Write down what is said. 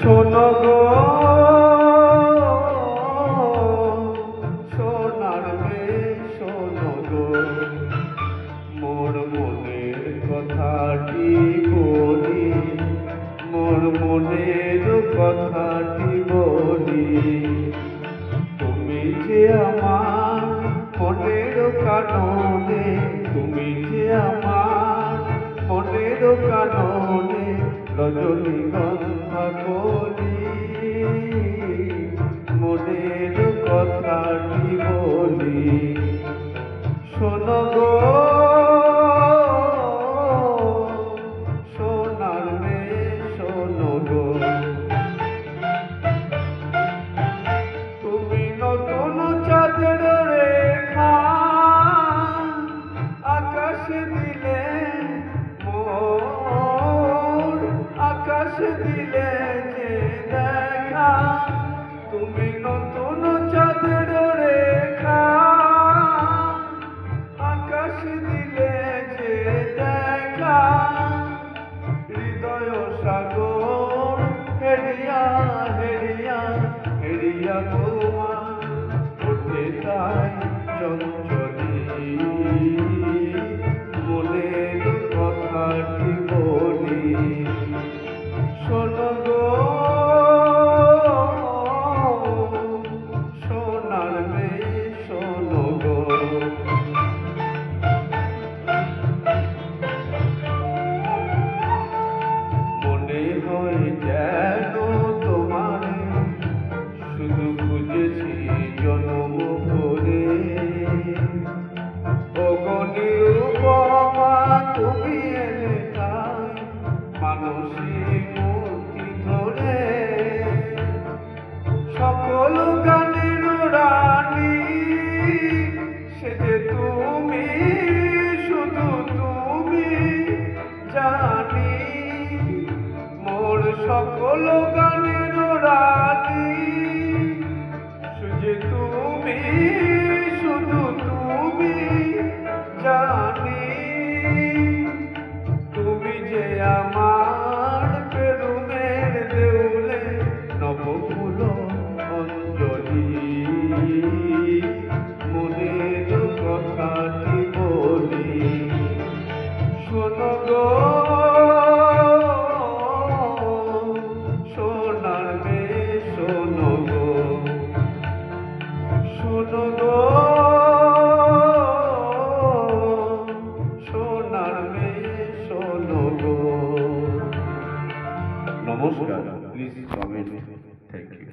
শোনো গো সোনার মেয়ে শোনো গো, মোর মনের কথাটি বলি, মোর মনের কথাটি বলি। তুমি যে আমার মনের কাননে, তুমি যে আমার মনের কাননে রজনীগন্ধা কলি, মনের কথাটি বলি। শোনো গো সোনার মেয়ে শোনো গো, তুমি নতুন চাঁদের রেখা আকাশে দিলে মোর, আকাশে দিলে যে দেখা। তুমি নতুন চাঁদের রেখা আকাশে দিলে যে দেখা। হৃদয় সাগর হেরিয়া হেরিয়া হেরিয়া তোমার ওঠে তাই চঞ্চলী, মনের কথাটি বলি। শোনো গো সোনার মেয়ে শোনো গো, মনে হয় যেন তোমার শুধু খুঁজেছি জনম ভরে। ওগো নিরুপমা তুমি এলে তাই মানসিক মূর্তি ধরে। সকল গানের রানী সে যে তুমি, শুধু তুমি জানি। মোর সকল গানের রানী সে যে তুমি, শুধু তুমি জানি। তুমি যে আমার প্রেমের দেউলে নবফুল অঞ্জলি, মনের কথাটি বলি। শোনো গো সোনার মেয়ে শোনো গো, শোনো গো সোনার মেয়ে শোনো গো। নমস্কার, প্লিজ কমেন্ট।